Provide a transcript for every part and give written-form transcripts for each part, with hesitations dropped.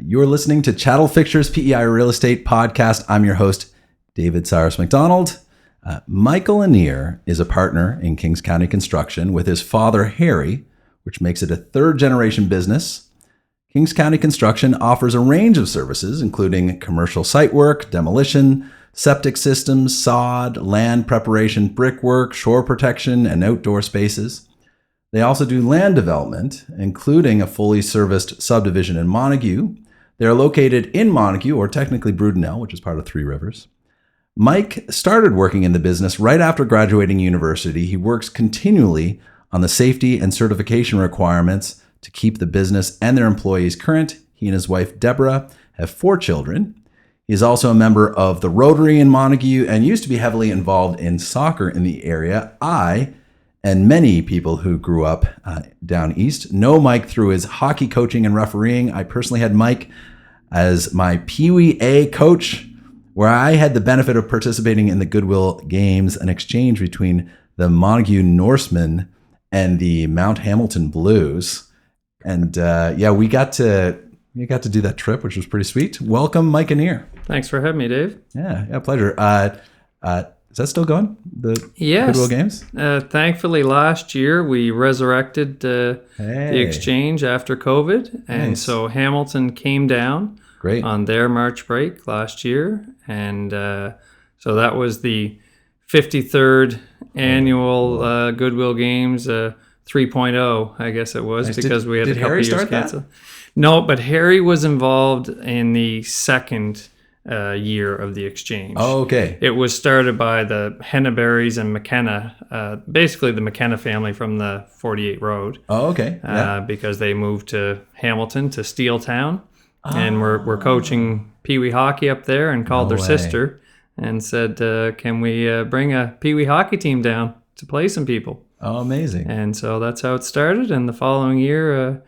You're listening to Chattel Fixtures PEI Real Estate Podcast. I'm your host, David Cyrus McDonald. Michael Annear is a partner in Kings County Construction with his father, Harry, which makes it a third-generation business. Kings County Construction offers a range of services, including commercial site work, demolition, septic systems, sod, land preparation, brickwork, shore protection, and outdoor spaces. They also do land development, including a fully serviced subdivision in Montague. They are located in Montague, or technically Brudenell, which is part of Three Rivers. Mike started working in the business right after graduating university. He works continually on the safety and certification requirements to keep the business and their employees current. He and his wife, Deborah, have 4 children. He is also a member of the Rotary in Montague and used to be heavily involved in soccer in the area. I, and many people who grew up down east, know Mike through his hockey coaching and refereeing. I personally had Mike as my Pee Wee A coach, where I had the benefit of participating in the Goodwill Games, an exchange between the Montague Norsemen and the Mount Hamilton Blues. And we got to do that trip, which was pretty sweet. Welcome, Mike Annear. Thanks for having me, Dave. Yeah, pleasure. Is that still going? Yes. Goodwill Games? Thankfully, last year we resurrected the exchange after COVID. And so Hamilton came down on their March break last year. And so that was the 53rd annual Goodwill Games 3.0, I guess it was, because we had a couple years canceled. No, but Harry was involved in the second year of the exchange. Oh, okay. It was started by the Henneberries and McKenna, basically the McKenna family from the 48 Road. Oh, okay. Because they moved to Hamilton, to Steeltown, and we're coaching Pee Wee hockey up there, and called their sister and said, can we bring a Pee Wee hockey team down to play some people? Oh, amazing. And so that's how it started, and the following year,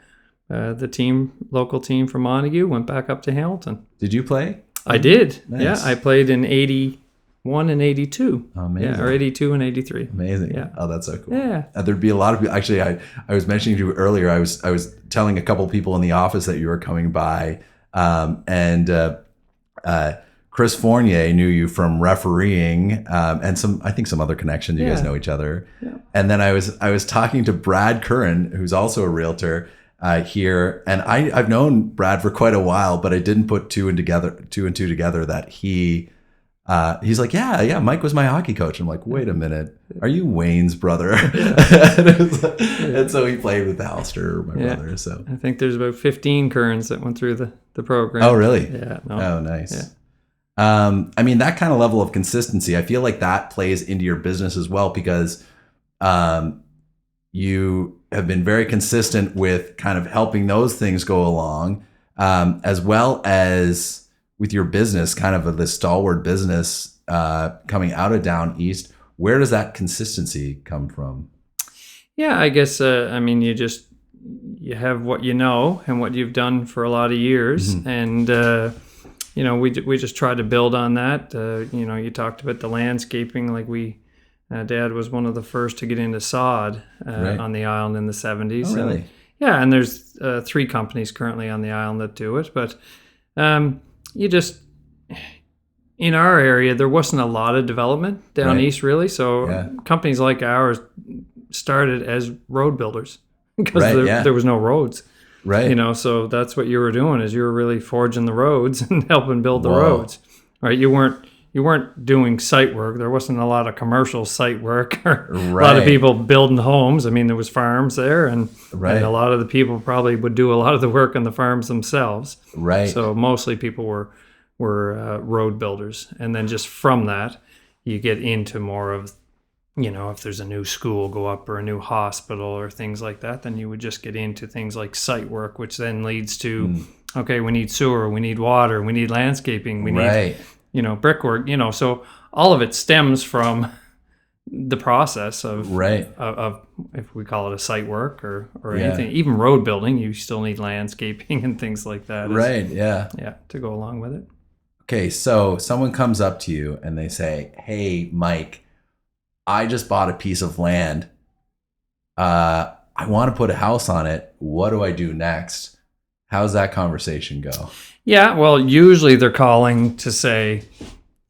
the local team from Montague went back up to Hamilton. Did you play? I did. Nice. Yeah, I played in 81 and 82. Amazing. Yeah, or 82 and 83. Amazing. Yeah. Oh, that's so cool. Yeah. There'd be a lot of people. Actually, I was mentioning to you earlier, I was telling a couple people in the office that you were coming by, and Chris Fournier knew you from refereeing, and I think some other connections. You guys know each other. Yeah. And then I was talking to Brad Curran, who's also a realtor here, and I've known Brad for quite a while, but I didn't put two and two together that he's like, yeah, Mike was my hockey coach. I'm like, wait a minute, are you Wayne's brother? And so he played with Alistair, my brother. So I think there's about 15 Currans that went through the program. Oh, really? Yeah. No. Oh, nice. Yeah. I mean, that kind of level of consistency, I feel like that plays into your business as well, because you have been very consistent with kind of helping those things go along, as well as with your business, kind of the stalwart business coming out of down east. Where does that consistency come from? Yeah, I guess, I mean, you have what you know and what you've done for a lot of years. Mm-hmm. And, we just try to build on that. You talked about the landscaping, like Dad was one of the first to get into sod on the island in the 70s. Oh, really? And there's 3 companies currently on the island that do it. But in our area, there wasn't a lot of development down east, really. So companies like ours started as road builders because there was no roads. Right. So that's what you were doing, is you were really forging the roads and helping build the roads. Right? You weren't doing site work. There wasn't a lot of commercial site work or a lot of people building homes. I mean, there was farms there, and a lot of the people probably would do a lot of the work on the farms themselves. Right. So mostly people were road builders. And then just from that, you get into more of, if there's a new school go up or a new hospital or things like that, then you would just get into things like site work, which then leads to, okay, we need sewer, we need water, we need landscaping, we need brickwork, so all of it stems from the process of if we call it a site work or anything, even road building, you still need landscaping and things like that. To go along with it. Okay, so someone comes up to you and they say, hey, Mike, I just bought a piece of land. I want to put a house on it. What do I do next? How's that conversation go? Yeah, well, usually they're calling to say,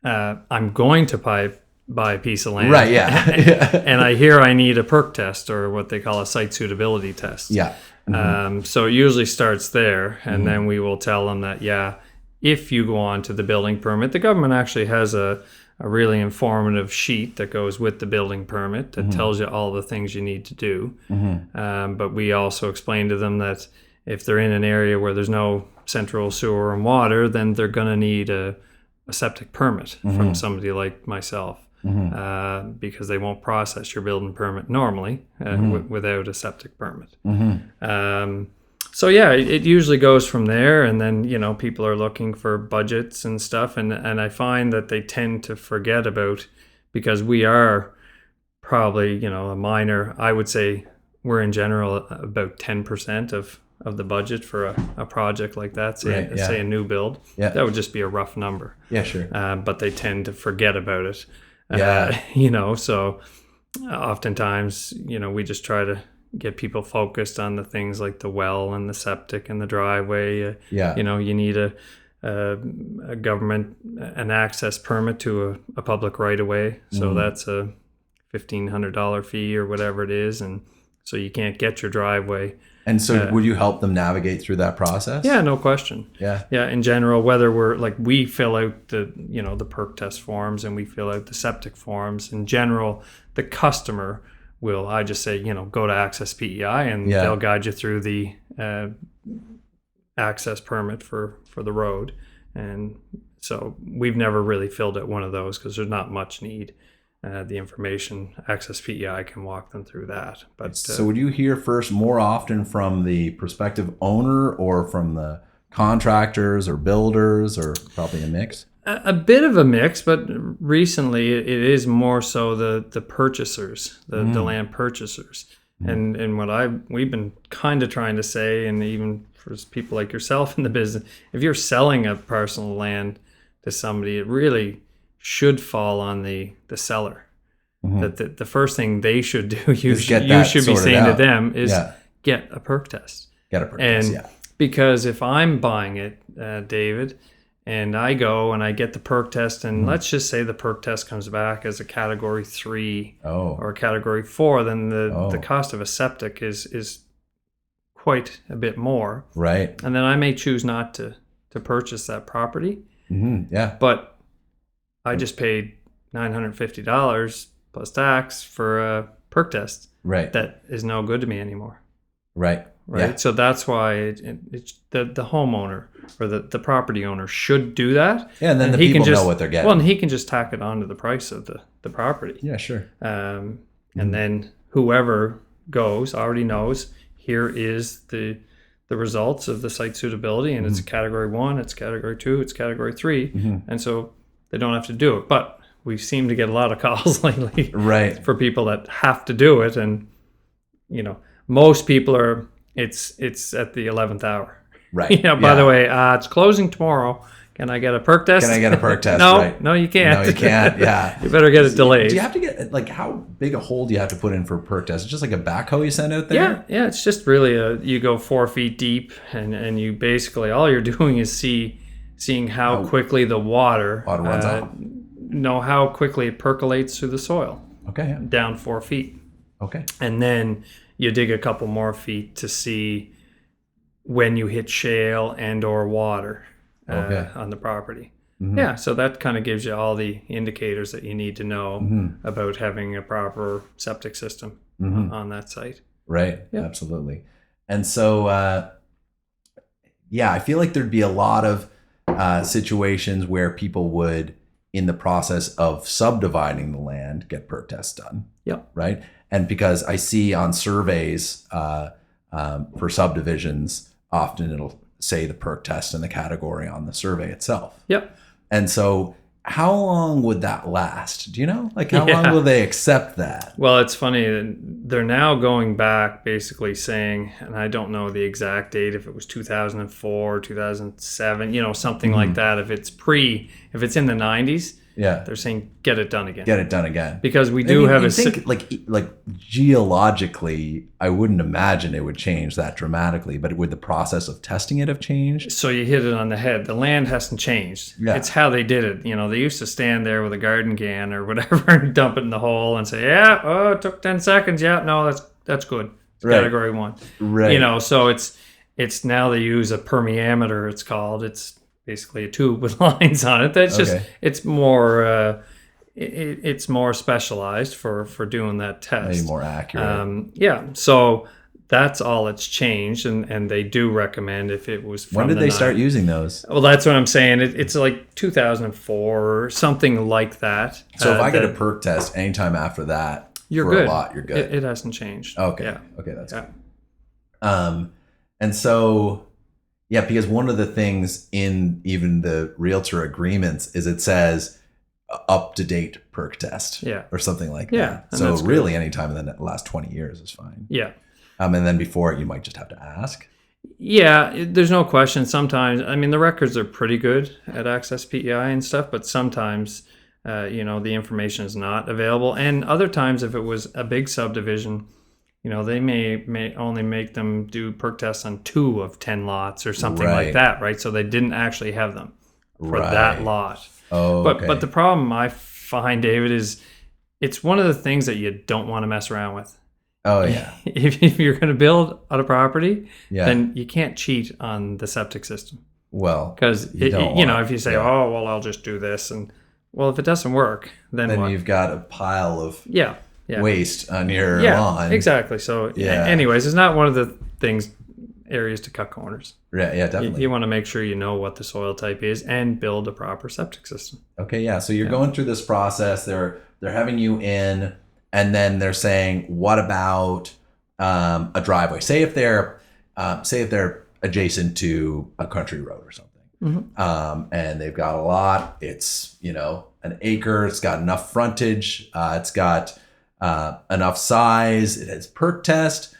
I'm going to buy a piece of land. Right, yeah. And I hear I need a perk test, or what they call a site suitability test. Yeah. Mm-hmm. So it usually starts there, and then we will tell them that, if you go on to the building permit, the government actually has a really informative sheet that goes with the building permit that tells you all the things you need to do. But we also explain to them that if they're in an area where there's no central sewer and water, then they're going to need a septic permit from somebody like myself, because they won't process your building permit normally without a septic permit. So it usually goes from there, and then people are looking for budgets and stuff, and I find that they tend to forget about, because we are probably a minor. I would say we're in general about 10% of the budget for a project like that. Say a new build. Yeah. That would just be a rough number. Yeah, sure. But they tend to forget about it. Yeah. So oftentimes we just try to get people focused on the things like the well and the septic and the driveway. You need a government an access permit to a public right of way. So that's a $1,500 fee or whatever it is, and so you can't get your driveway. And so would you help them navigate through that process? Yeah, no question. Yeah. Yeah, in general, whether we fill out the perk test forms and we fill out the septic forms, in general, the customer will, I just say, go to Access PEI, and they'll guide you through the access permit for the road. And so we've never really filled out one of those because there's not much need. The information, Access PEI can walk them through that. But so would you hear first more often from the prospective owner or from the contractors or builders, or probably a mix? A bit of a mix, but recently it is more so the purchasers, the land purchasers. And what we've been kind of trying to say, and even for people like yourself in the business, if you're selling a parcel of land to somebody, it really should fall on the seller. That the first thing they should do, you should be saying to them, is get a perk test. Get a perk test, yeah. Because if I'm buying it, David, and I go and I get the perk test, and let's just say the perk test comes back as a category 3 or a category 4, then the cost of a septic is quite a bit more. Right. And then I may choose not to purchase that property. Yeah. But I just paid $950 plus tax for a perk test. Right. That is no good to me anymore. Right. Right. Yeah. So that's why it's the homeowner or the property owner should do that. Yeah, and then the people know what they're getting. Well, and he can just tack it on to the price of the property. Yeah, sure. And then whoever goes already knows, here is the results of the site suitability, and it's category 1, it's category 2, it's category 3, and so they don't have to do it. But we seem to get a lot of calls lately, right, for people that have to do it, and most people are. It's at the 11th hour. Right. By the way, it's closing tomorrow. Can I get a perk test? Can I get a perk test? No, right. No, you can't. No, you can't. Yeah. You better get it delayed. Do you have to get, how big a hole do you have to put in for a perk test? It's just like a backhoe you send out there? Yeah. It's just really you go 4 feet deep, and you basically, all you're doing is seeing how quickly the water runs off. How quickly it percolates through the soil. Okay. Yeah. Down 4 feet. Okay. And then you dig a couple more feet to see when you hit shale and or water on the property. Yeah, so that kind of gives you all the indicators that you need to know about having a proper septic system on that site. Right, absolutely. And so, I feel like there'd be a lot of situations where people would, in the process of subdividing the land, get perk tests done. Yep. Right? And because I see on surveys for subdivisions, often it'll say the perk test in the category on the survey itself. Yep. And so how long would that last? Do you know? How long will they accept that? Well, it's funny. They're now going back basically saying, and I don't know the exact date, if it was 2004, 2007, something like that. If it's in the 90s, Yeah. They're saying get it done again. Get it done again. Because we do have like geologically, I wouldn't imagine it would change that dramatically, but would the process of testing it have changed? So you hit it on the head. The land hasn't changed. Yeah. It's how they did it. They used to stand there with a garden can or whatever and dump it in the hole and say, yeah, oh, it took 10 seconds. Yeah, no, that's good. It's category 1. Right. So it's now they use a permeameter, it's called. It's basically a tube with lines on it. That's just, it's more it's more specialized for doing that test. Maybe more accurate. So that's all it's changed, and they do recommend if it was from when did they start using those? Well, that's what I'm saying. It's like 2004 or something like that. So if I get a perk test anytime after that, you're good. A lot, you're good. It hasn't changed. Okay. Yeah. Okay, that's good. And so, because one of the things in even the realtor agreements is it says up-to-date perk test, or something like that. So really, anytime in the last 20 years is fine. Yeah. And then before it, you might just have to ask. Yeah, there's no question. Sometimes, the records are pretty good at Access PEI and stuff, but sometimes, the information is not available. And other times, if it was a big subdivision, they may only make them do perk tests on 2 of 10 lots or something like that, right? So they didn't actually have them for that lot. Oh, but the problem I find, David, is it's one of the things that you don't want to mess around with. Oh, yeah. If you're going to build on a property, then you can't cheat on the septic system. Well, because if you say, oh, well, I'll just do this, and well, if it doesn't work, then what? You've got a pile of waste on your lawn. Exactly. So, anyways, it's not one of the areas to cut corners. Yeah, definitely. You want to make sure you know what the soil type is and build a proper septic system. Okay, yeah. So you're going through this process. They're having you in, and then they're saying, what about a driveway? Say if they're adjacent to a country road or something, and they've got a lot. It's an acre. It's got enough frontage. It's got enough size. It has perk test.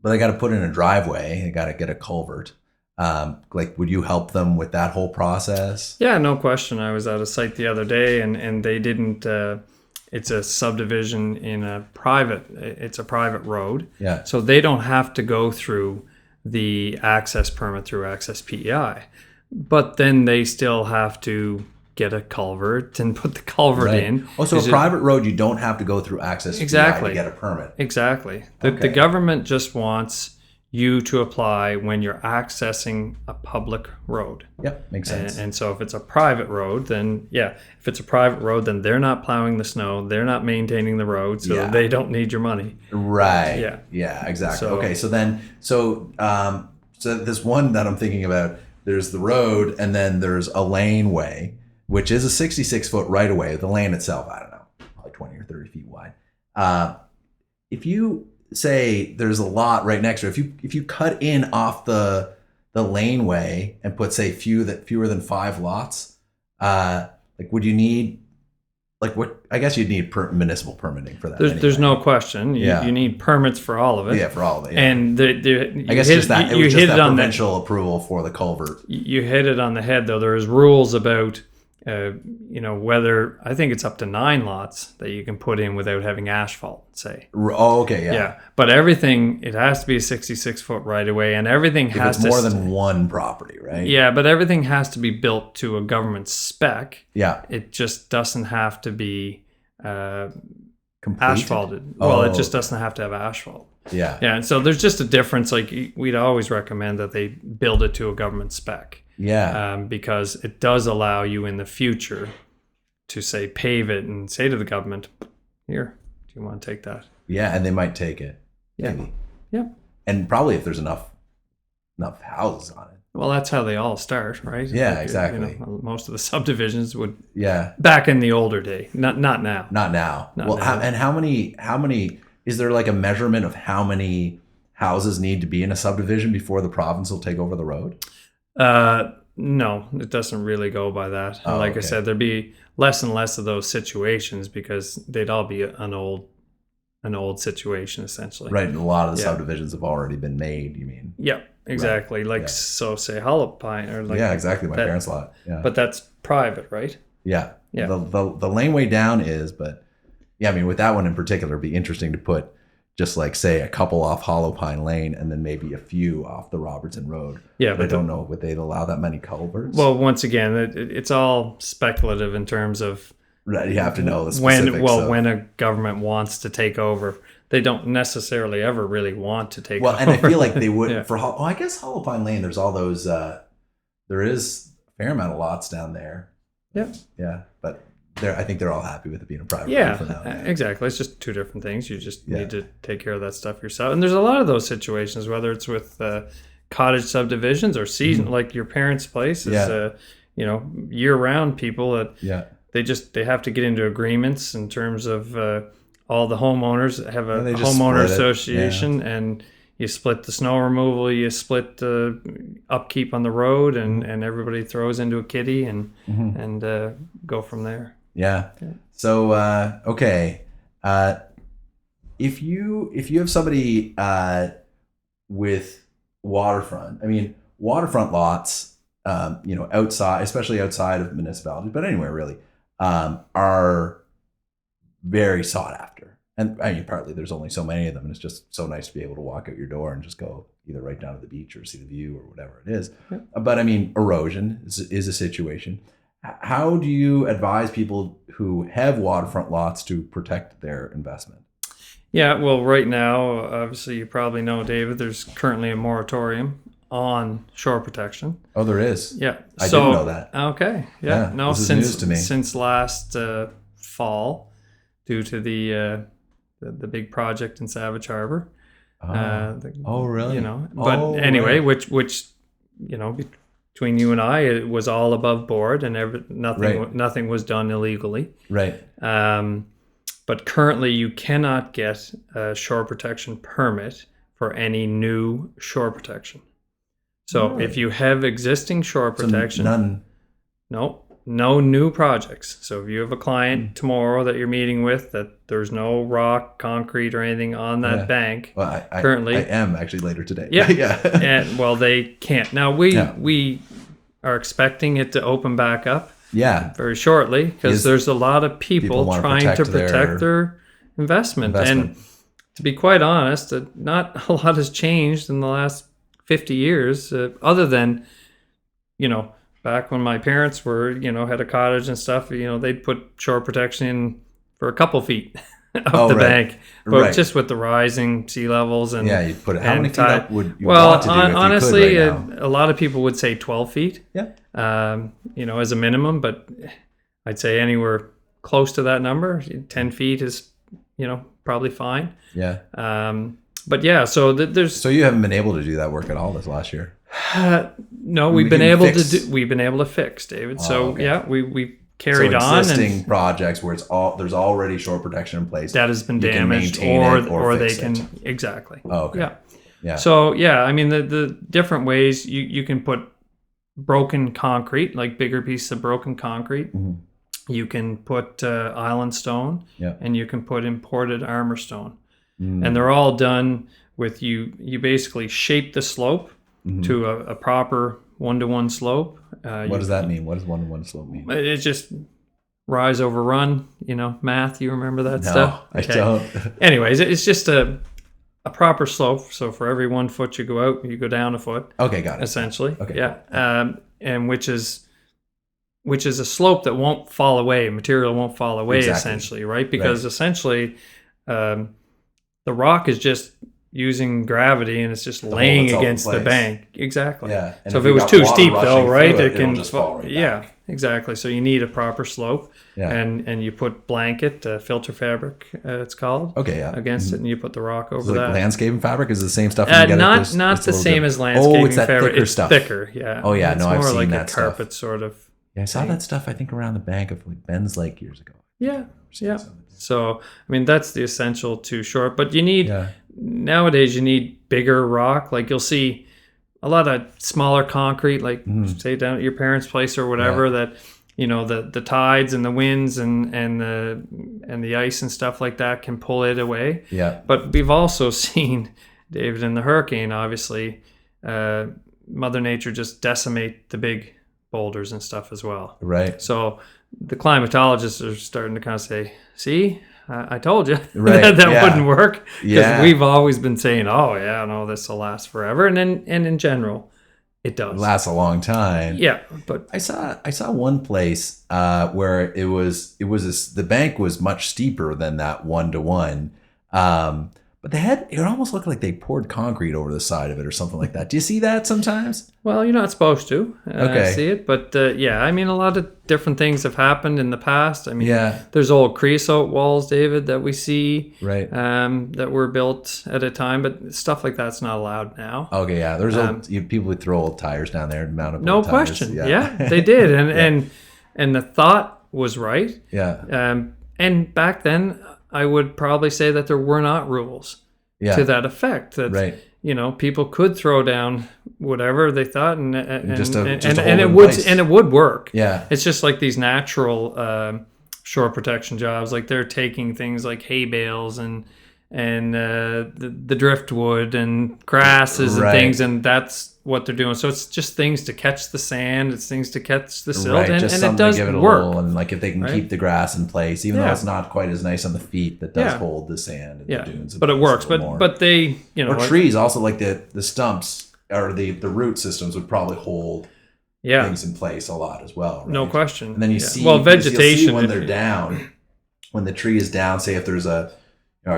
But they got to put in a driveway. They got to get a culvert. Would you help them with that whole process? Yeah, no question. I was at a site the other day, and they didn't. It's a subdivision in it's a private road. Yeah. So they don't have to go through the access permit through Access PEI, but then they still have to get a culvert and put the culvert in. Oh, so a private road, you don't have to go through Access PEI to get a permit. Exactly. The government just wants you to apply when you're accessing a public road. Yep, makes sense. And so if it's a private road, then if it's a private road, then they're not plowing the snow, they're not maintaining the road, so they don't need your money. Right. Yeah, exactly. So so this one that I'm thinking about, there's the road, and then there's a laneway, which is a 66-foot right-of-way. The lane itself, I don't know, probably 20 or 30 feet wide. If you say there's a lot right next to it, if you cut in off the laneway and put, say, fewer than 5 lots, would you need, what? I guess you'd need municipal permitting for that. There's no question. You need permits for all of it. Yeah, for all of it. Yeah. And I guess just that. It was just that provincial approval for the culvert. You hit it on the head, though. There's rules about whether, I think it's up to 9 lots that you can put in without having asphalt, say. Oh, okay, yeah. Yeah, but everything, it has to be a 66-foot right-of-way, and everything has to... It's more than one property, right? Yeah, but everything has to be built to a government spec. Yeah. It just doesn't have to be Completed? Asphalted. Well, it just doesn't have to have asphalt. Yeah. Yeah, and so there's just a difference. We'd always recommend that they build it to a government spec. Yeah. Because it does allow you in the future to, say, pave it and say to the government, here, do you want to take that? Yeah, and they might take it. Yeah. Maybe. Yeah. And probably if there's enough houses on it. Well, that's how they all start, right? Yeah, exactly. Most of the subdivisions would. Yeah. Back in the older day, not now. Not now. How many? Is there a measurement of how many houses need to be in a subdivision before the province will take over the road? No, it doesn't really go by that. Oh, I said, there'd be less and less of those situations because they'd all be an old situation essentially. Right, and a lot of the subdivisions have already been made. You mean? Yeah. Exactly. Right. So say Hollow Pine or exactly. My parents' lot. Yeah. But that's private, right? Yeah. The laneway down is, but yeah, I mean, with that one in particular, it'd be interesting to put just like, say, a couple off Hollow Pine Lane and then maybe a few off the Robertson Road. Yeah. But I don't know, would they allow that many culverts? Well, once again, it's all speculative in terms of... Right, you have to know the specifics. When a government wants to take over, they don't necessarily ever really want to take over. Well, and I feel like they would I guess Hollow Pine Lane, there's all those, there is a fair amount of lots down there. Yeah. Yeah, but I think they're all happy with it being a private road for now. Exactly. It's just two different things. You just need to take care of that stuff yourself. And there's a lot of those situations, whether it's with cottage subdivisions or season, like your parents' place is, year-round people that they have to get into agreements in terms of all the homeowners have a homeowner association, and you split the snow removal, you split the upkeep on the road, and everybody throws into a kitty and go from there. Yeah. So okay, if you have somebody with waterfront, I mean, waterfront lots, outside, especially outside of municipalities, but anywhere really, are very sought after. And I mean, partly there's only so many of them, and it's just so nice to be able to walk out your door and just go either right down to the beach or see the view or whatever it is. Yeah. But I mean, erosion is a situation. How do you advise people who have waterfront lots to protect their investment? Yeah, well, right now, obviously, you probably know, David, there's currently a moratorium on shore protection. Oh, there is? Yeah. I didn't know that. Okay. Yeah. No, this is news to me. Since last fall, due to the big project in Savage Harbor. Really? But anyway, right. which between you and I, it was all above board, and nothing was done illegally. Right. But currently, you cannot get a shore protection permit for any new shore protection. So if you have existing shore protection, none. No new projects. So if you have a client tomorrow that you're meeting with that there's no rock, concrete, or anything on that bank, well, currently I am actually later today. Yeah, and they can't. Now we are expecting it to open back up. Yeah, very shortly, because there's a lot of people trying to protect their investment. And to be quite honest, not a lot has changed in the last 50 years, other than back when my parents were, had a cottage and stuff, they'd put shore protection in for a couple feet up the bank. But just with the rising sea levels and you put it. How many feet up would you want to do honestly, if you could right now? A lot of people would say 12 feet. Yeah. As a minimum, but I'd say anywhere close to that number, 10 feet is, probably fine. Yeah. But yeah, so there's. So you haven't been able to do that work at all this last year? No, we've been able to fix, David. We carried on. Existing projects where there's already shore protection in place that has been damaged, or they can exactly. Oh, okay. Yeah. So I mean the different ways you can put broken concrete, like bigger pieces of broken concrete. Mm-hmm. You can put island stone, and you can put imported armor stone, and they're all done with you basically shape the slope to a proper 1-to-1 slope. What does that mean? What does 1-to-1 slope mean? It's just rise over run, math. You remember that stuff? No, okay. I don't. Anyways, it's just a proper slope. So for every 1 foot you go out, you go down a foot. Okay, got it. Essentially. Okay. Yeah. And which is a slope that won't fall away. Material won't fall away, essentially, right? Because essentially the rock is just using gravity, and it's just laying against the bank. Exactly. Yeah. And so if it was too steep, though, right, it can just fall right back. Exactly. So you need a proper slope, Yeah. and you put blanket, filter fabric, it's called. Okay, yeah. Against it, and you put the rock over Is it that. Like landscaping fabric is it the same stuff. You get not the same as landscaping it's that fabric. Thicker it's stuff. thicker. Yeah. Oh yeah, it's I've seen more like that a carpet stuff. sort of. Yeah, I saw that stuff. I think around the bank of like Ben's Lake years ago. Yeah. So I mean that's the essential to short, but you need nowadays you need bigger rock. Like you'll see a lot of smaller concrete, like say down at your parents' place or whatever. That the tides and the winds and the ice and stuff like that can pull it away. Yeah. But we've also seen, David, in the hurricane, obviously, Mother Nature just decimate the big boulders and stuff as well. Right. So the climatologists are starting to kind of say, see, I told you that wouldn't work, because we've always been saying, oh yeah, no, this will last forever, and in general, it does. It lasts a long time. Yeah, but I saw one place where the bank was much steeper than that 1-to-1. But it almost looked like they poured concrete over the side of it or something like that. Do you see that sometimes? Well, you're not supposed to see it. But I mean, a lot of different things have happened in the past. I mean, there's old creosote walls, David, that we see that were built at a time. But stuff like that's not allowed now. Okay, yeah. There's people who throw old tires down there and mount up no old tires. Question. Yeah, they did. And the thought was right. Yeah. And back then, I would probably say that there were not rules to that effect. That people could throw down whatever they thought, and it would work. Yeah, it's just like these natural shore protection jobs. Like they're taking things like hay bales and the driftwood and grasses and things, and that's what they're doing. So it's just things to catch the sand, it's things to catch the silt, and it does work. And like if they can keep the grass in place, even though it's not quite as nice on the feet, that does hold the sand and the dunes. But it works. But they, or trees also, like the stumps or the root systems would probably hold things in place a lot as well. Right? No question. And then you see vegetation when they're down, when the tree is down. Say if there's I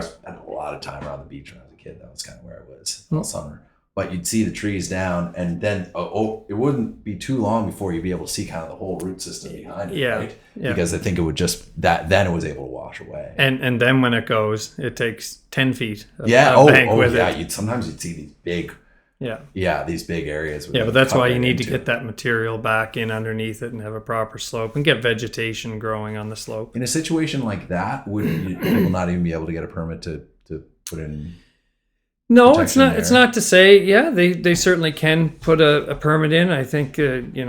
spent a lot of time around the beach when I was a kid. That was kind of where I was all summer. But you'd see the trees down, and then it wouldn't be too long before you'd be able to see kind of the whole root system behind it, right? Yeah. Because I think it would then it was able to wash away. And then when it goes, it takes 10 feet of bank with it. Sometimes you'd see these big, these big areas. But that's why you need to get that material back in underneath it and have a proper slope and get vegetation growing on the slope. In a situation like that, would people not even be able to get a permit to put in? No, it's not. There. It's not to say. Yeah, they certainly can put a permit in. I think the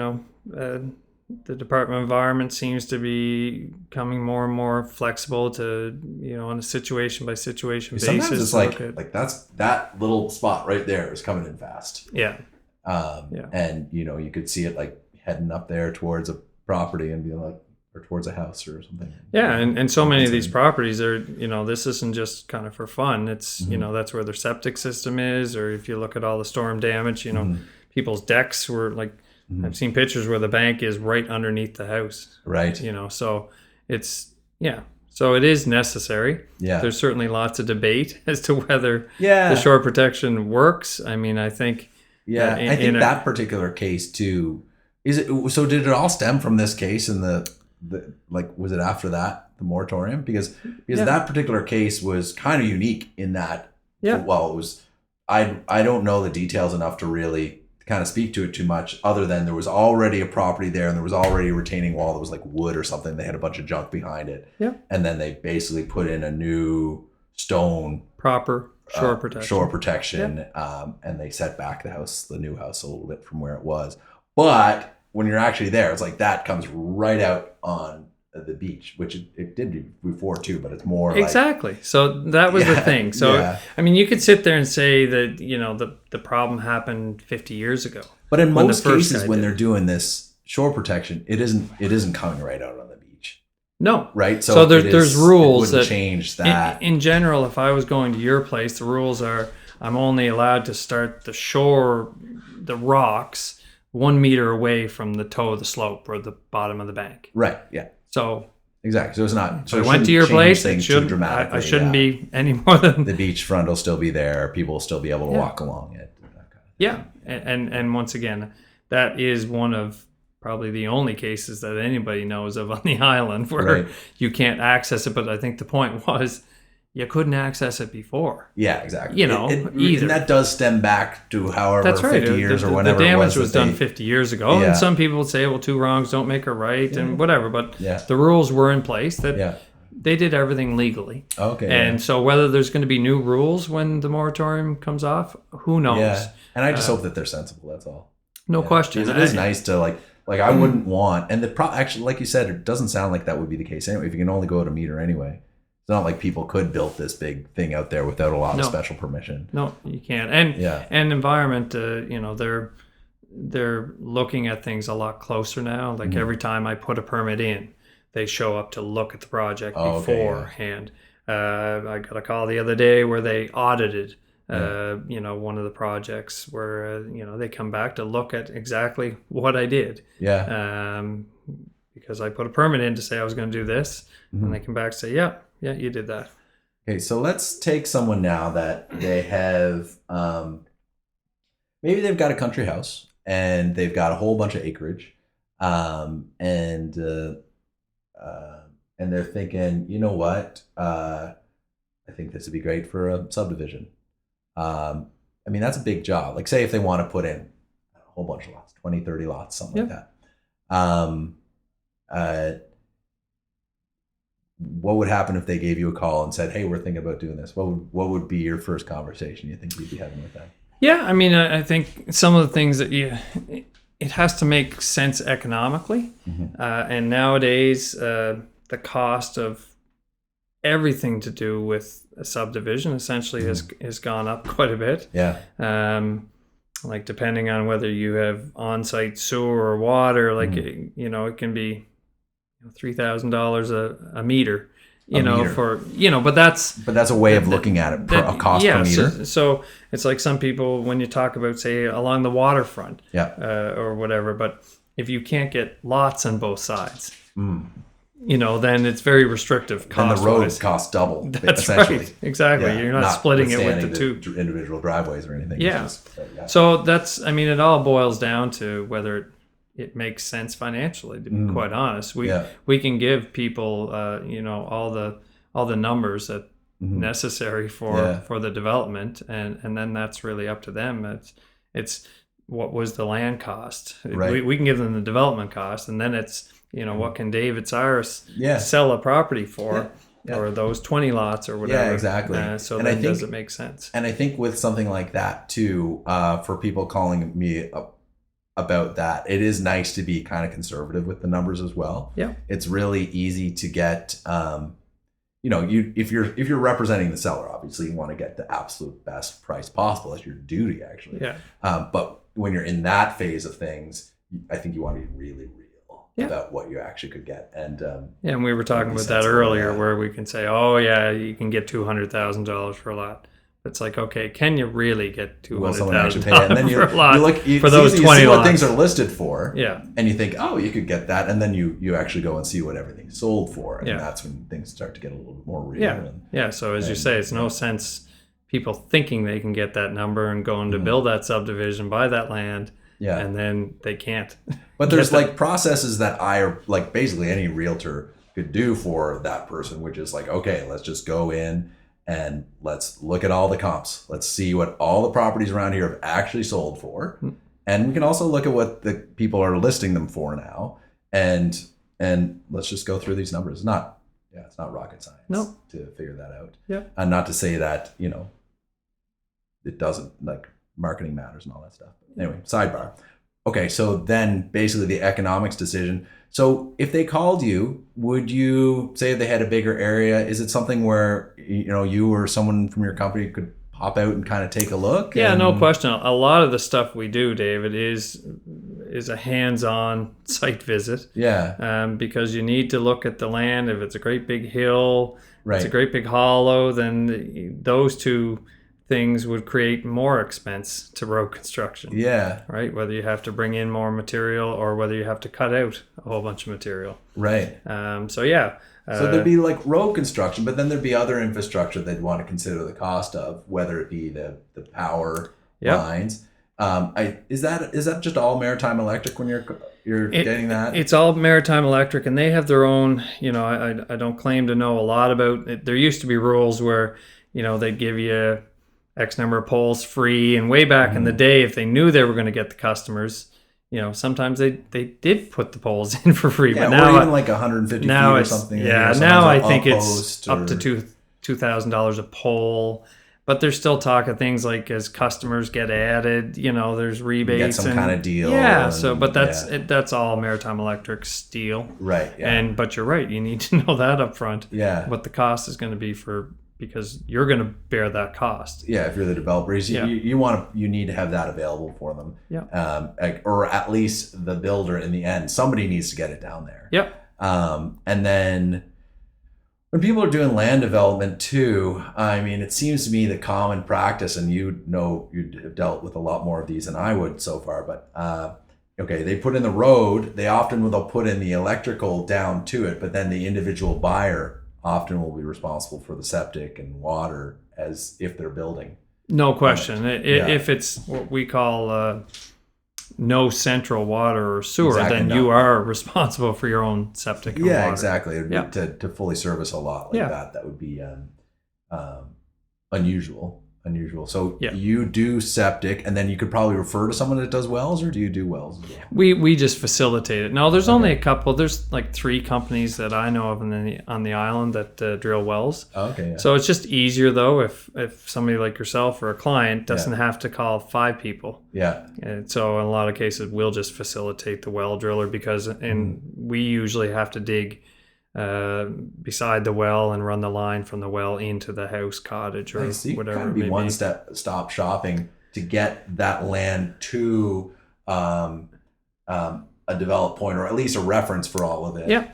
Department of Environment seems to be becoming more and more flexible to on a situation by situation basis. Sometimes it's like that little spot right there is coming in fast. Yeah. And you could see it like heading up there towards a property and be like, or towards a house or something. Yeah, and so many of these properties are, this isn't just kind of for fun. It's, that's where their septic system is, or if you look at all the storm damage, people's decks were like, I've seen pictures where the bank is right underneath the house. Right. So it's, so it is necessary. Yeah. There's certainly lots of debate as to whether the shore protection works. I mean, I think. Yeah, I think that particular case too, so did it all stem from this case in was it after that, the moratorium? Because that particular case was kind of unique in that, it was, I don't know the details enough to really kind of speak to it too much, other than there was already a property there and there was already a retaining wall that was like wood or something. They had a bunch of junk behind it. Yeah. And then they basically put in a new stone. Proper shore protection. And they set back the new house a little bit from where it was. But when you're actually there, it's like that comes right out on the beach, which it did before too, but it's more exactly. So that was the thing. So I mean, you could sit there and say that the problem happened 50 years ago. But in most cases, when they're doing this shore protection, it isn't coming right out on the beach. No, right. So there's rules that change that. In general, if I was going to your place, the rules are I'm only allowed to start the rocks 1 meter away from the toe of the slope or the bottom of the bank. Right. Yeah. So exactly. So it's not. So I went to your place. I shouldn't be any more than the beachfront will still be there. People will still be able to walk along it. Yeah, and once again, that is one of probably the only cases that anybody knows of on the island where you can't access it. But I think the point was, you couldn't access it before. Yeah, exactly. Either. And that does stem back to however 50 years or whatever the damage was done 50 years ago. Yeah. And some people would say, well, two wrongs don't make a right and whatever. But the rules were in place that they did everything legally. Okay. And so whether there's going to be new rules when the moratorium comes off, who knows? Yeah. And I just hope that they're sensible. That's all. No question. It is nice to like I wouldn't want, and actually, like you said, it doesn't sound like that would be the case anyway. If you can only go at a meter anyway. It's not like people could build this big thing out there without a lot of special permission. No, you can't. And environment, they're looking at things a lot closer now. Like every time I put a permit in, they show up to look at the project beforehand. I got a call the other day where they audited one of the projects where they come back to look at exactly what I did. Because I put a permit in to say I was going to do this, and they come back and say, yeah, you did that. Okay, so let's take someone now that they have maybe they've got a country house and they've got a whole bunch of acreage, and they're thinking, you know what, I think this would be great for a subdivision. I mean, that's a big job. Like, say if they want to put in a whole bunch of lots, 20, 30 lots, something like that. What would happen if they gave you a call and said, hey, we're thinking about doing this? What would be your first conversation you think you'd be having with them? Yeah, I mean, I think some of the things that it has to make sense economically. And nowadays, the cost of everything to do with a subdivision essentially has gone up quite a bit. Like depending on whether you have on-site sewer or water, like it can be $3,000 a meter, but that's a way of looking at it, a cost per meter. So it's like some people, when you talk about, say, along the waterfront, or whatever, but if you can't get lots on both sides, then it's very restrictive cost. And the roads cost double. That's right. Exactly. You're not splitting it with the two individual driveways or anything. So that's, I mean, it all boils down to whether it makes sense financially, to be quite honest. We can give people, all the numbers that necessary for the development, and then that's really up to them. It's what was the land cost. We can give them the development cost, and then it's what can David Cyrus sell a property for, or those 20 lots or whatever. Yeah, exactly. So then does it make sense? And I think with something like that too, for people calling me up about that, it is nice to be kind of conservative with the numbers as well. It's really easy to get if you're representing the seller, obviously you want to get the absolute best price possible. That's your duty, actually. But when you're in that phase of things, I think you want to be really real about what you actually could get. And and we were talking about that earlier, where we can say, you can get $200,000 for a lot. It's like, okay, can you really get $200,000 and then for a lot for those 20 see lots? What things are listed for, and you think, you could get that, and then you actually go and see what everything's sold for, and that's when things start to get a little bit more real. So as you say, it's no sense people thinking they can get that number and going to build that subdivision, buy that land, and then they can't. But there's like processes that like basically any realtor could do for that person, which is like, okay, let's just go in and let's look at all the comps. Let's see what all the properties around here have actually sold for. And we can also look at what the people are listing them for now. And let's just go through these numbers. It's not rocket science to figure that out. And not to say that, it doesn't, like, marketing matters and all that stuff. Anyway, sidebar. Okay, so then basically the economics decision. So if they called you, would you say they had a bigger area? Is it something where you or someone from your company could pop out and kind of take a look? Yeah, no question. A lot of the stuff we do, David, is a hands-on site visit. Because you need to look at the land. If it's a great big hill, it's a great big hollow, then those two things would create more expense to road construction. Right? Whether you have to bring in more material or whether you have to cut out a whole bunch of material. So there'd be like road construction, but then there'd be other infrastructure they'd want to consider the cost of, whether it be the power lines. Is that just all Maritime Electric when you're getting that? It's all Maritime Electric, and they have their own, I don't claim to know a lot about it. There used to be rules where, they'd give you X number of poles free, and way back in the day, if they knew they were going to get the customers, sometimes they did put the poles in for free. But now, or even like 150 feet or something. Now I think it's up to $2,000 a pole. But there's still talk of things like as customers get added, there's rebates. You get some kind of deal. But that's all Maritime Electric's deal. But you're right, you need to know that up front. What the cost is going to be because you're going to bear that cost. If you're the developers, you need to have that available for them. Or at least the builder in the end. Somebody needs to get it down there. And then when people are doing land development too, I mean, it seems to me the common practice, and you'd have dealt with a lot more of these than I would so far, but okay, they put in the road, they'll put in the electrical down to it, but then the individual buyer often will be responsible for the septic and water as if they're building. No question. If it's what we call no central water or sewer, then you are responsible for your own septic and water. Exactly. To fully service a lot like that would be unusual. So you do septic, and then you could probably refer to someone that does wells, or do you do wells as well? We just facilitate it. No, there's only a couple. There's like 3 companies that I know of on the island that drill wells. Okay. Yeah. So it's just easier though if somebody like yourself or a client doesn't have to call 5 people. Yeah. And so in a lot of cases we'll just facilitate the well driller because we usually have to dig beside the well and run the line from the well into the house, cottage, or whatever. Kind of be one stop shopping to get that land to a developed point, or at least a reference for all of it. Yeah.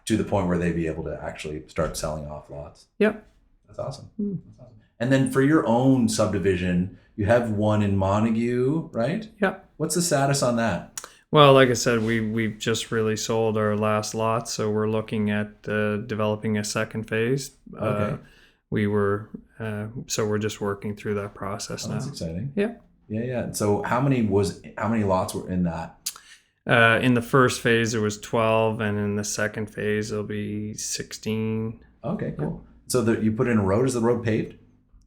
To the point where they'd be able to actually start selling off lots. Yep. That's awesome. That's awesome. And then for your own subdivision, you have one in Montague, right? Yeah. What's the status on that? Well, like I said, we've just really sold our last lot, so we're looking at developing a second phase. Okay. So we're just working through that process now. That's exciting. Yeah. Yeah. So how many lots were in that? In the first phase, there was 12, and in the second phase, there'll be 16. Okay, cool. Yeah. So you put in a road. Is the road paved?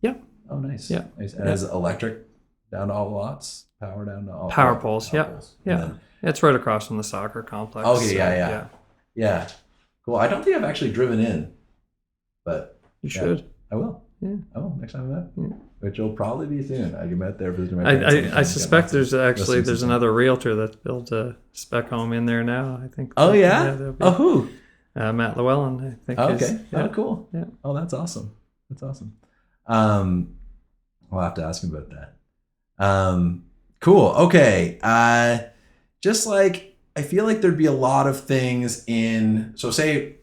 Yeah. Oh, nice. Yeah. Nice. And has electric down to all the lots? Power down to all power poles. Yeah. Poles. Yeah. It's right across from the soccer complex. Okay, so, yeah. Cool. I don't think I've actually driven in, but you should. I will. Yeah. I will next time I'm out, which will probably be soon. I get out there visiting my parents. I suspect there's another realtor that's built a spec home in there now. I think. Oh yeah. Who? Matt Llewellyn, I think. Okay. Oh, cool. Yeah. Oh, that's awesome. I'll have to ask him about that. Cool. Okay. Just like, I feel like there'd be a lot of things so say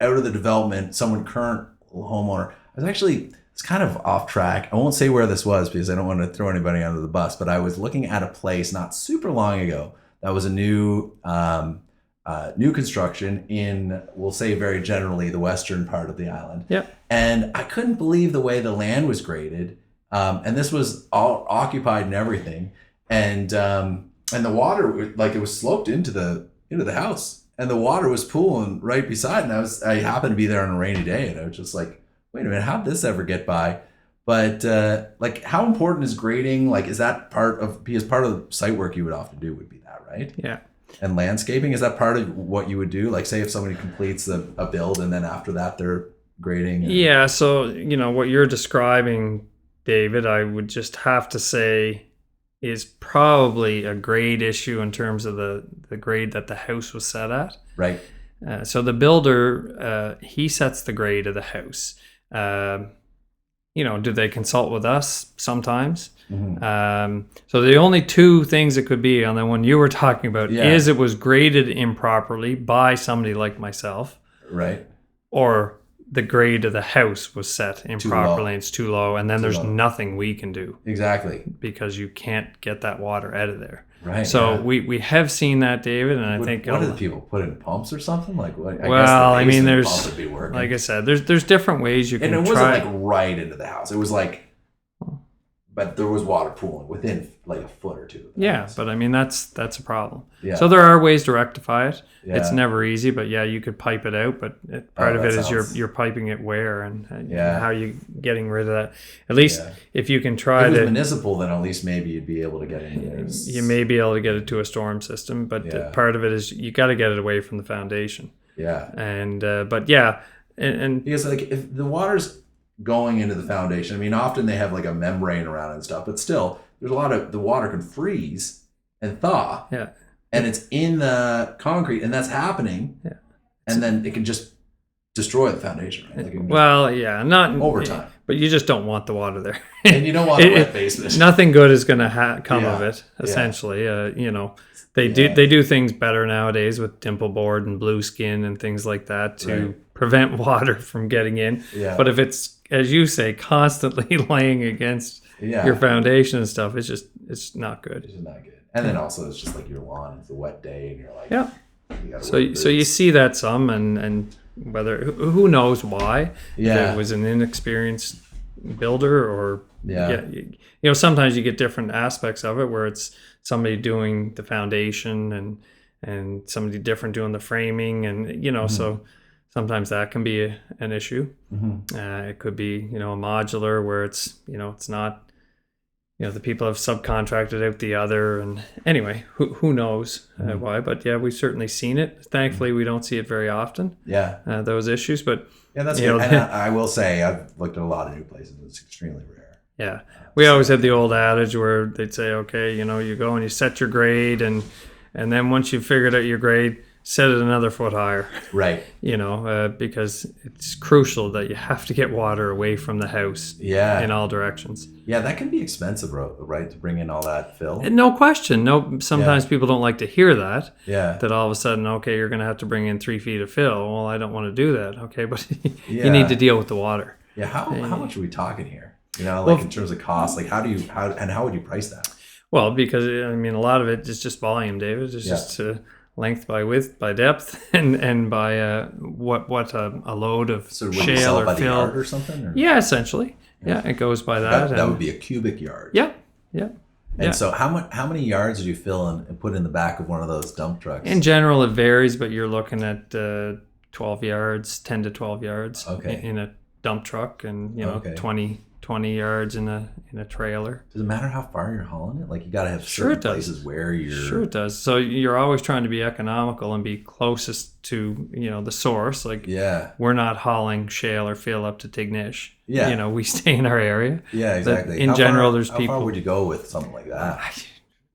out of the development, current homeowner, it's kind of off track. I won't say where this was because I don't want to throw anybody under the bus, but I was looking at a place not super long ago that was a new construction in, we'll say very generally, the western part of the island. Yeah. And I couldn't believe the way the land was graded. And this was all occupied and everything. And the water, it was sloped into the house, and the water was pooling right beside. And I happened to be there on a rainy day, and I was just like, wait a minute, how'd this ever get by? But how important is grading? Is that because part of the site work you would often do would be that, right? Yeah. And landscaping, is that part of what you would do? Say if somebody completes a build and then after that they're grading. Yeah. So, what you're describing, David, I would just have to say is probably a grade issue in terms of the grade that the house was set at. Right. So the builder, he sets the grade of the house. Do they consult with us sometimes? Mm-hmm. So the only 2 things it could be on the one you were talking about is it was graded improperly by somebody like myself. Right. Or the grade of the house was set improperly and it's too low, and then there's nothing we can do. Exactly. Because you can't get that water out of there. Right. So we have seen that, David, and I think... What did people put in pumps or something? I guess the pump would be working. Like I said, there's different ways you can try. And it wasn't right into the house. It was but there was water pooling within a foot or 2. Yeah, but that's a problem. Yeah. So there are ways to rectify it. Yeah. It's never easy, but you could pipe it out. But part of it is you're piping it where and how you getting rid of that. At least if you can try if it was municipal, then at least maybe you'd be able to get in there. You may be able to get it to a storm system, but part of it is you got to get it away from the foundation. Yeah. And and because if the water's going into the foundation, often they have a membrane around it and stuff, but still there's a lot of the water can freeze and thaw. Yeah. And it's in the concrete, and that's happening. Yeah. And then it can just destroy the foundation, right? Not over time. but you just don't want the water there. And you don't want a wet basement. Nothing good is going to come of it. Essentially, you know, they do things better nowadays with dimple board and blue skin and things like that to prevent water from getting in. Yeah. But if it's, as you say, constantly laying against your foundation and stuff, it's not good. It's just not good. And then also it's just like your lawn. It's a wet day, and you're like, So you see that some, and whether who knows why? If it was an inexperienced builder, or you know, sometimes you get different aspects of it where it's somebody doing the foundation and somebody different doing the framing, and you know, so sometimes that can be an issue. It could be, you know, a modular where it's, you know, it's not. You know, the people have subcontracted out the other, and anyway, who knows why? But yeah, we've certainly seen it. Thankfully, we don't see it very often. Yeah, those issues. But that's good. And I will say, I've looked at a lot of new places. It's extremely rare. Yeah, we always had the old adage where they'd say, okay, you know, you go and you set your grade, and then once you've figured out your grade, set it another foot higher. Right. You know, because it's crucial that you have to get water away from the house. In all directions. Yeah, that can be expensive, right? To bring in all that fill. And no question. No, sometimes people don't like to hear that. Yeah. That all of a sudden, okay, you're going to have to bring in 3 feet of fill. Well, I don't want to do that. Okay, but you need to deal with the water. Yeah. How much are we talking here? You know, like in terms of cost, like how would you price that? Well, because I mean, a lot of it is just volume, David. It's just length by width by depth and by what a load of shale or fill or something. Or? Yeah, essentially. Yeah, it goes by that. That would be a cubic yard. Yeah. And so how many yards did you fill and put in the back of one of those dump trucks? In general, it varies, but you're looking at 12 yards, 10 to 12 yards in a dump truck, and you know 20 yards in a trailer. Does it matter how far you're hauling it? Like you got to have certain places where you're... Sure it does. So you're always trying to be economical and be closest to, you know, the source. Like we're not hauling shale or fill up to Tignish. Yeah. You know, we stay in our area. Yeah, exactly. In general, there's people... How far would you go with something like that?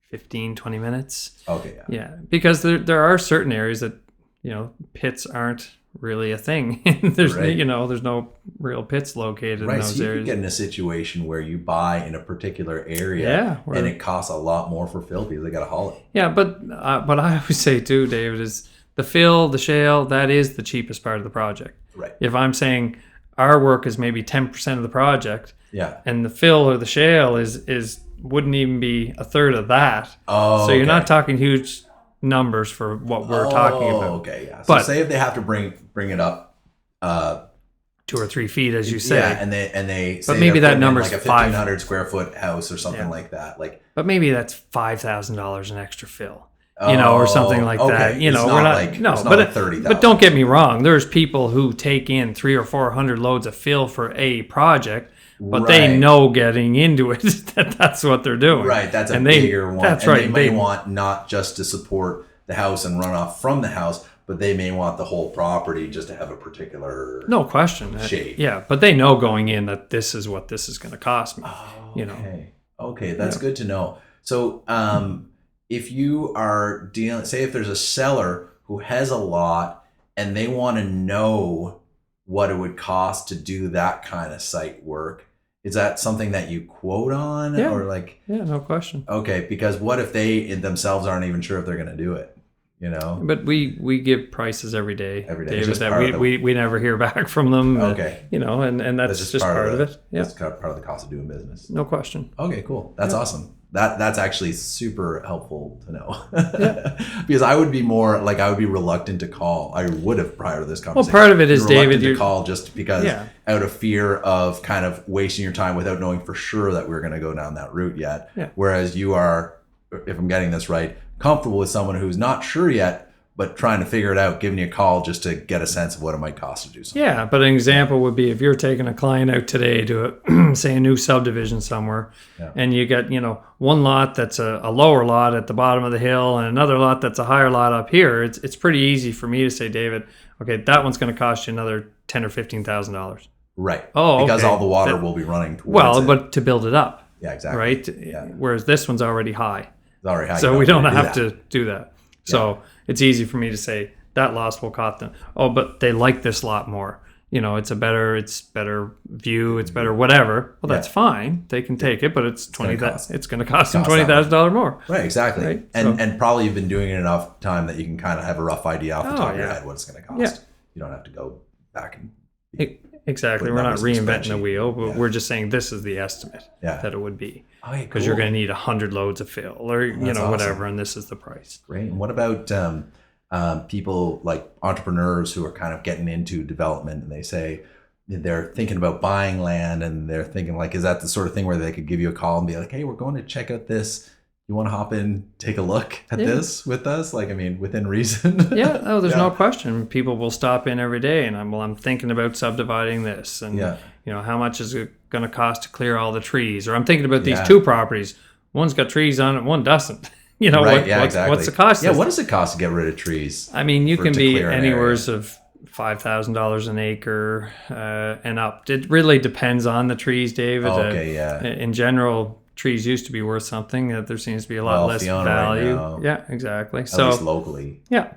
15, 20 minutes. Okay, Yeah, because there are certain areas that, you know, pits aren't really a thing. There's you know, there's no real pits located in those so you areas. Could get in a situation where you buy in a particular area and it costs a lot more for fill because they got to haul it. Yeah, but I always say too, David, is the fill, the shale, that is the cheapest part of the project. Right. If I'm saying our work is maybe 10% of the project, and the fill or the shale is wouldn't even be a third of that. So you're not talking huge numbers for what we're talking about. Okay, yeah. So say if they have to bring it up 2 or 3 feet, as you say. Yeah, and they say but maybe that number's like a 1,500 square foot house or something like that. Like, but maybe that's $5,000 an extra fill. You know, or something like that. You know, we're not like, no, but like 30,000. But don't get me wrong. There's people who take in 300 or 400 loads of fill for a project, but they know getting into it that's what they're doing. Right, that's bigger one. That's right. They may want not just to support the house and run off from the house, but they may want the whole property just to have a particular shape. Yeah, but they know going in that this is what this is going to cost me. You know. Okay, that's good to know. So, if you are dealing, say if there's a seller who has a lot and they want to know what it would cost to do that kind of site work, is that something that you quote on? Or like, no question. Okay, because what if they themselves aren't even sure if they're going to do it? You know, but we give prices every day, David, that we never hear back from them. Okay, you know, and that's just part of it. Yeah, that's part of the cost of doing business. No question. Okay, cool. That's awesome. That's actually super helpful to know. Because I would be reluctant to call. I would have prior to this conversation. Well, part of it is, David, to call just because out of fear of kind of wasting your time without knowing for sure that we're going to go down that route yet. Yeah. Whereas you are, if I'm getting this right, comfortable with someone who's not sure yet, but trying to figure it out, giving you a call just to get a sense of what it might cost to do something. Yeah, but an example would be if you're taking a client out today to say a new subdivision somewhere, and you get, you know, one lot that's a lower lot at the bottom of the hill and another lot that's a higher lot up here. It's pretty easy for me to say, David, okay, that one's going to cost you another $10,000 or $15,000. Right. Because all the water will be running towards it. But to build it up. Yeah, exactly. Right. Yeah. Whereas this one's already high. It's already high. So we don't have to do that. So it's easy for me to say that loss will cost them. Oh, but they like this lot more. it's better view, it's better whatever. Well, that's fine. They can take it, but it's going to cost them $20,000 more. Right, exactly. Right? And probably you've been doing it enough time that you can kind of have a rough idea off the top of your head what it's going to cost. Yeah. You don't have to go back and exactly. We're not reinventing the wheel, but we're just saying this is the estimate that it would be. Because you're going to need 100 loads of fill or whatever, and this is the price. Great. And what about people like entrepreneurs who are kind of getting into development, and they say they're thinking about buying land, and they're thinking like, is that the sort of thing where they could give you a call and be like, hey, we're going to check out this. You want to hop in, take a look at this with us? Like, I mean, within reason. There's no question. People will stop in every day and I'm thinking about subdividing this. And, how much is it going to cost to clear all the trees? Or I'm thinking about these two properties. One's got trees on it, one doesn't. Exactly. What's the cost? Yeah, what does it cost to get rid of trees? I mean, you can be anywhere of $5,000 an acre and up. It really depends on the trees, David. In general, trees used to be worth something. There seems to be a lot less value. Right, yeah, exactly. At least locally. Yeah.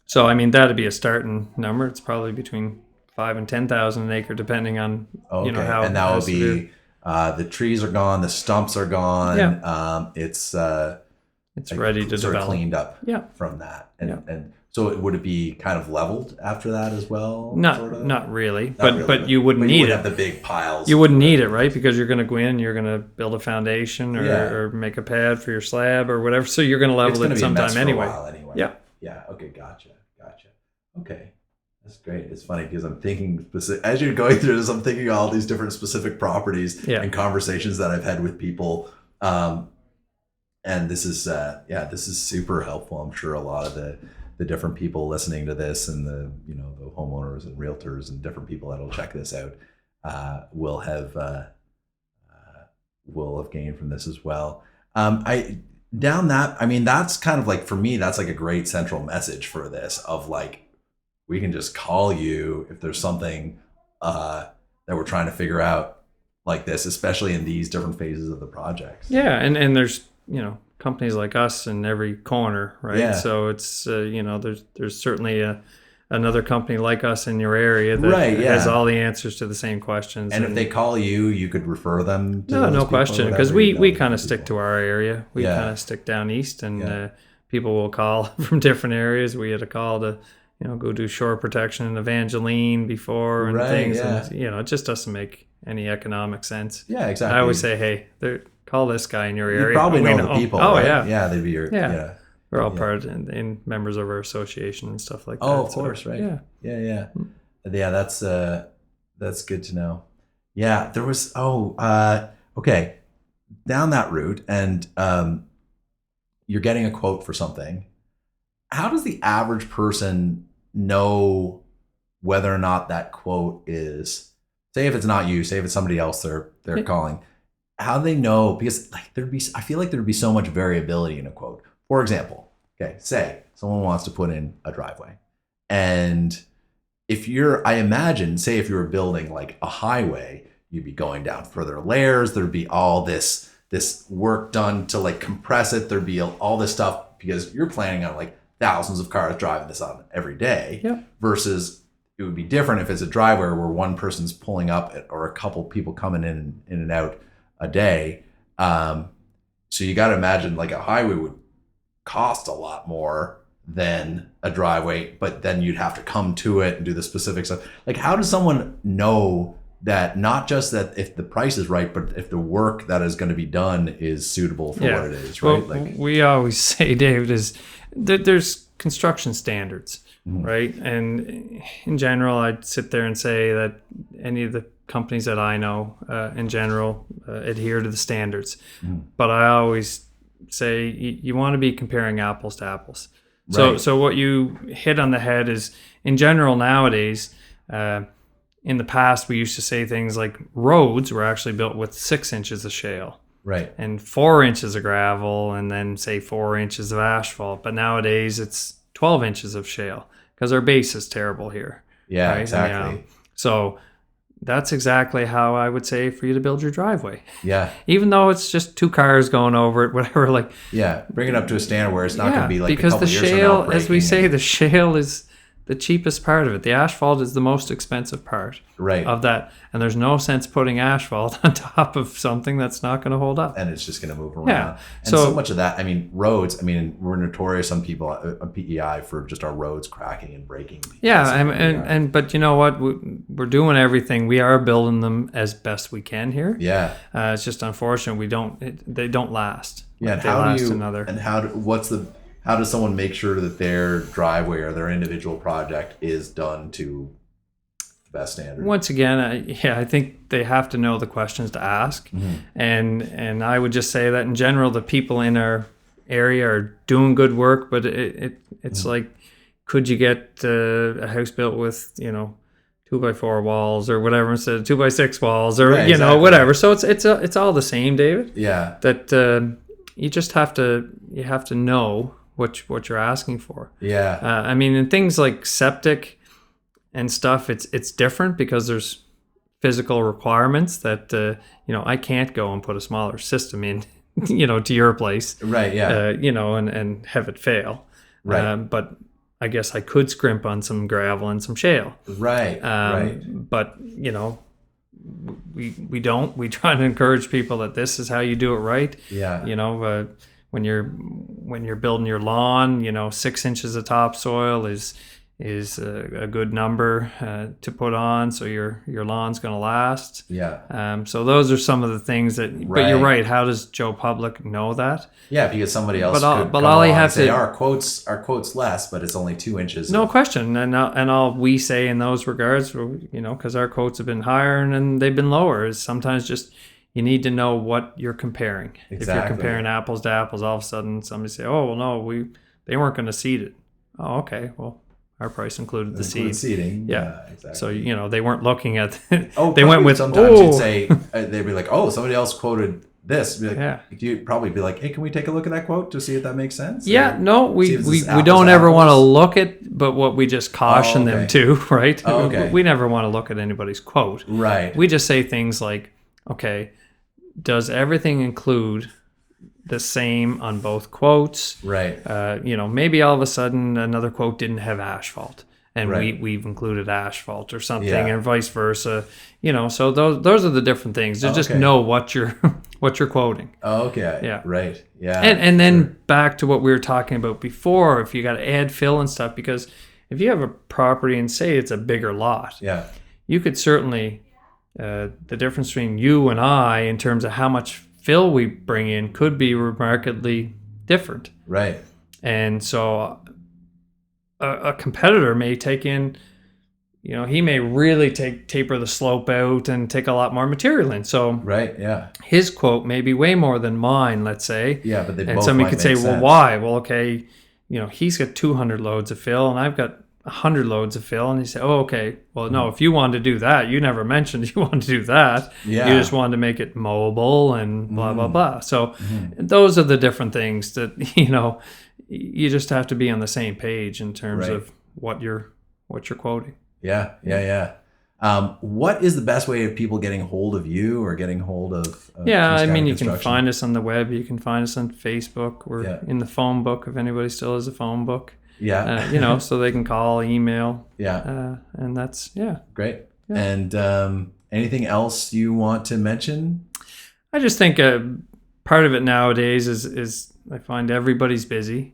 So I mean, that'd be a starting number. It's probably between $5,000 and $10,000 an acre, depending on how. And that would be the trees are gone, the stumps are gone. Yeah. It's ready to develop. Cleaned up. From that, and so would it be kind of leveled after that as well? Not really. But you wouldn't need it. Have the big piles. You wouldn't need it, right? Because you're going to go in, you're going to build a foundation or make a pad for your slab or whatever. So you're going to level it sometime anyway. Yeah. Okay. Gotcha. Okay. That's great. It's funny because I'm thinking as you're going through this, I'm thinking of all these different specific properties and conversations that I've had with people. And this is super helpful. I'm sure a lot of the different people listening to this and the homeowners and realtors and different people that'll check this out will have gained from this as well. That's kind of like, for me, that's like a great central message for this of like, we can just call you if there's something that we're trying to figure out like this, especially in these different phases of the projects. Yeah, and there's companies like us in every corner, right? Yeah. So it's there's certainly another company like us in your area that has all the answers to the same questions. And if they call you, you could refer them to no question, because we kind of stick to our area. We kind of stick down east, and people will call from different areas. We had a call to go do shore protection in Evangeline before and things. Yeah. And, it just doesn't make any economic sense. Yeah, exactly. I always say, hey, call this guy in your area. You probably know the people. Oh, right? Yeah. Yeah, they'd be your... Yeah. We're all part and members of our association and stuff like that. Oh, of course, right. Yeah. Yeah, that's good to know. Yeah, there was... okay. Down that route, and you're getting a quote for something. How does the average person know whether or not that quote is, say if it's not you, say if it's somebody else they're calling, how do they know? Because I feel like there'd be so much variability in a quote. For example, say someone wants to put in a driveway, and if you were building like a highway, you'd be going down further layers. There'd be all this work done to like compress it. There'd be all this stuff because you're planning on like thousands of cars driving this on every day. Versus it would be different if it's a driveway where one person's pulling up or a couple people coming in and out a day. So you got to imagine like a highway would cost a lot more than a driveway, but then you'd have to come to it and do the specific stuff. Like, how does someone know that, not just that if the price is right, but if the work that is going to be done is suitable for what it is, right? Well, we always say, David, is that there's construction standards, right? And in general, I'd sit there and say that any of the companies that I know in general adhere to the standards. But I always say you want to be comparing apples to apples. Right. So what you hit on the head is, in general nowadays, in the past, we used to say things like roads were actually built with 6 inches of shale. Right. And 4 inches of gravel, and then say 4 inches of asphalt. But nowadays it's 12 inches of shale because our base is terrible here. Yeah, right? Exactly. So that's exactly how I would say for you to build your driveway. Yeah. Even though it's just 2 cars going over it, whatever. Like. Yeah. Bring it up to a standard where it's not going to be like because a couple the years shale, from now, as we say, the shale is the cheapest part of it. The asphalt is the most expensive part of that. And there's no sense putting asphalt on top of something that's not going to hold up. And it's just going to move around. Yeah. And so much of that, I mean, roads, I mean, we're notorious, some people on PEI, for just our roads cracking and breaking. Yeah. But you know what? We're doing everything. We are building them as best we can here. Yeah. It's just unfortunate they don't last. Yeah. How does someone make sure that their driveway or their individual project is done to the best standard? Once again, I think they have to know the questions to ask. Mm-hmm. And I would just say that in general, the people in our area are doing good work, but it's mm-hmm. like, could you get a house built with, 2x4 walls or whatever instead of 2x6 walls or, exactly. Whatever. So it's all the same, David. Yeah. That you just have to know what you're asking for. Yeah. I mean, in things like septic and stuff, it's different because there's physical requirements that I can't go and put a smaller system in, to your place. Right. Yeah. And have it fail. Right. But I guess I could scrimp on some gravel and some shale. Right. Right. But we don't. We try to encourage people that this is how you do it right. Yeah. When you're building your lawn, 6 inches of topsoil is a good number to put on, so your lawn's going to last. Yeah. So those are some of the things that. Right. But you're right. How does Joe Public know that? Yeah, because somebody else but all you have to say our quotes less, but it's only 2 inches. No question, and all we say in those regards, because our quotes have been higher and they've been lower, is sometimes just. You need to know what you're comparing. Exactly. If you're comparing apples to apples, all of a sudden somebody say, "Oh, well, no, they weren't going to seed it." Oh, okay. Well, our price included the seeding. Yeah, exactly. So they weren't looking at. They went with. Sometimes you'd say they'd be like, "Oh, somebody else quoted this." Be like, yeah. You'd probably be like, "Hey, can we take a look at that quote to see if that makes sense?" Yeah. No, we don't ever want to look at, but what we just caution them to, right? Oh, okay. We never want to look at anybody's quote. Right. We just say things like, "Okay. Does everything include the same on both quotes?" Right. Maybe all of a sudden another quote didn't have asphalt, and right. we've included asphalt or something, and vice versa. So those are the different things. To just know what you're quoting. Oh, okay. Yeah. Right. Yeah. And then back to what we were talking about before, if you got to add fill and stuff, because if you have a property and say it's a bigger lot, yeah, you could certainly. The difference between you and I in terms of how much fill we bring in could be remarkably different. Right. And so a competitor may take in, he may really taper the slope out and take a lot more material in. So right, yeah. His quote may be way more than mine, let's say. Yeah, but and somebody could say, well, why? Well, okay, he's got 200 loads of fill and I've got 100 loads of fill, and you say, "Oh, okay. Well, no. If you wanted to do that, you never mentioned you wanted to do that. Yeah. You just wanted to make it mowable and blah blah blah." So, those are the different things that you just have to be on the same page in terms of what you're quoting. Yeah. What is the best way of people getting hold of you or getting hold of? You can find us on the web. You can find us on Facebook. We're in the phone book if anybody still has a phone book. Yeah. So they can call, email. Yeah. And that's, great. Yeah. And anything else you want to mention? I just think part of it nowadays is I find everybody's busy.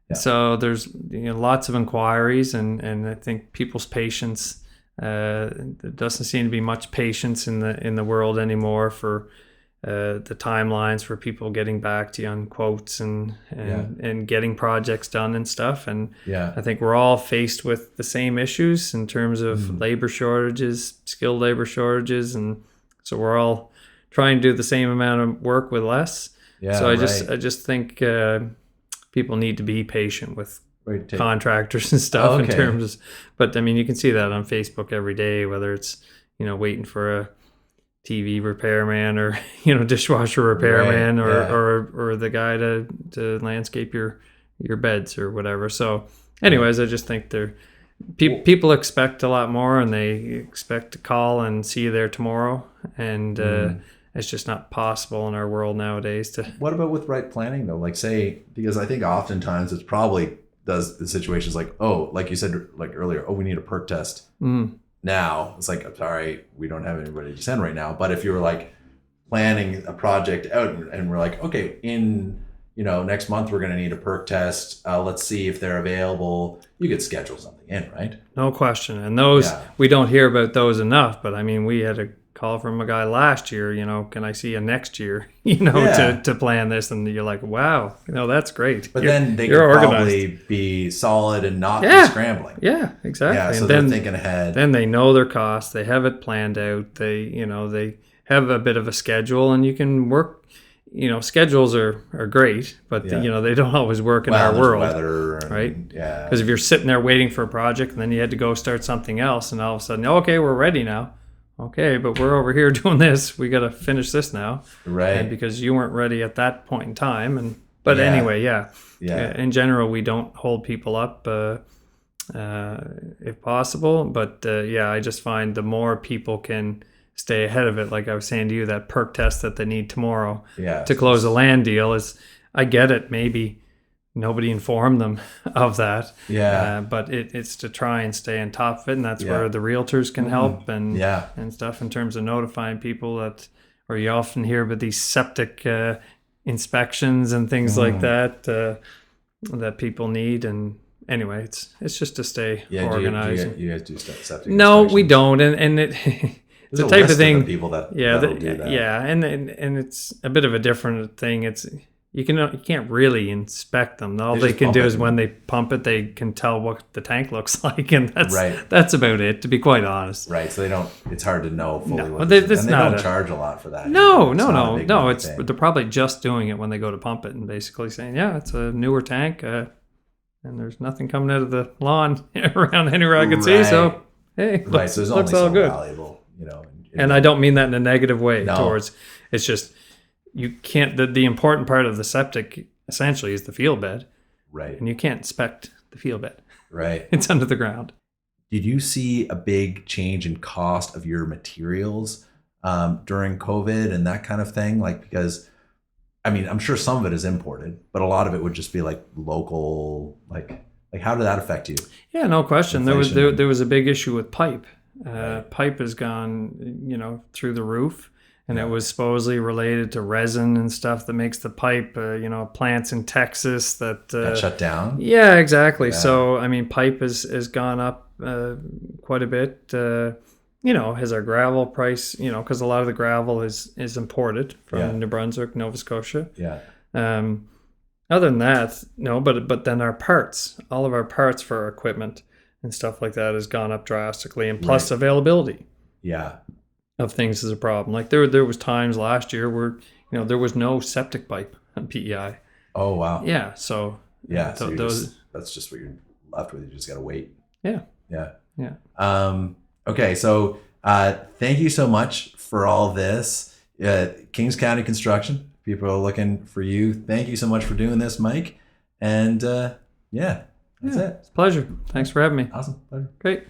Yeah. So there's lots of inquiries and I think people's patience, there doesn't seem to be much patience in the world anymore for the timelines for people getting back to you on quotes and getting projects done and stuff. And I think we're all faced with the same issues in terms of labor shortages, skilled labor shortages. And so we're all trying to do the same amount of work with less. Yeah, so I just think people need to be patient with contractors and stuff in terms of, but I mean, you can see that on Facebook every day, whether it's, waiting for a TV repairman or dishwasher repairman or the guy to landscape your beds or whatever. So anyways, I just think people expect a lot more and they expect to call and see you there tomorrow, and it's just not possible in our world nowadays to. What about with right planning though? Like say, because I think oftentimes it's probably does the situations like, oh, like you said, like earlier, oh, we need a perk test now. It's like, I'm sorry, we don't have anybody to send right now. But if you were like planning a project out and we're like, okay, in next month we're going to need a perk test. Let's see if they're available. You could schedule something in, right? No question. And those, we don't hear about those enough. But I mean, we had a call from a guy last year, can I see you next year, to plan this? And you're like, wow, that's great. But then they could probably be solid and not be scrambling. Yeah, exactly. Yeah, so and they're thinking ahead. Then they know their costs. They have it planned out. They have a bit of a schedule, and you can work. Schedules are great, but they don't always work in our world, weather right? Yeah. Because if you're sitting there waiting for a project, and then you had to go start something else, and all of a sudden, okay, we're ready now. Okay, but we're over here doing this. We got to finish this now, right? And because you weren't ready at that point in time, anyway, in general, we don't hold people up if possible. But I just find the more people can stay ahead of it, like I was saying to you, that perk test that they need tomorrow to close a land deal is. I get it. Maybe nobody informed them of that. But it's to try and stay on top of it, and that's where the realtors can help and stuff in terms of notifying people that, or you often hear about these septic inspections and things like that that people need. And anyway, it's just to stay organized. You guys do septic? No, we don't, and it. It's the type of thing. People that do that. And it's a bit of a different thing. It's. You can't really inspect them. All they can do is when they pump it, they can tell what the tank looks like, and that's about it. To be quite honest, right? So they don't. It's hard to know fully. No, they don't charge a lot for that. No. They're probably just doing it when they go to pump it and basically saying, it's a newer tank, and there's nothing coming out of the lawn around anywhere I can see. So hey, so there's only so valuable, And I don't mean that in a negative way. Towards it's just. You can't. The important part of the septic essentially is the field bed, right? And you can't inspect the field bed, right? It's under the ground. Did you see a big change in cost of your materials during COVID and that kind of thing? Like, because I mean, I'm sure some of it is imported, but a lot of it would just be like local. Like how did that affect you? Yeah, no question. There was a big issue with pipe. Pipe has gone, through the roof. And it was supposedly related to resin and stuff that makes the pipe, plants in Texas that shut down. Yeah, exactly. Yeah. So, I mean, pipe has gone up quite a bit. Has our gravel price, because a lot of the gravel is imported from New Brunswick, Nova Scotia. Yeah. Other than that, no, but then our parts, all of our parts for our equipment and stuff like that has gone up drastically, and plus availability. Yeah. Of things is a problem. Like there was times last year where there was no septic pipe on PEI. Oh wow. Yeah. So so that's just what you're left with. You just gotta wait. Yeah. Okay. So thank you so much for all this. Kings County Construction. People are looking for you. Thank you so much for doing this, Mike. And that's it. It's a pleasure. Thanks for having me. Awesome. Pleasure. Great.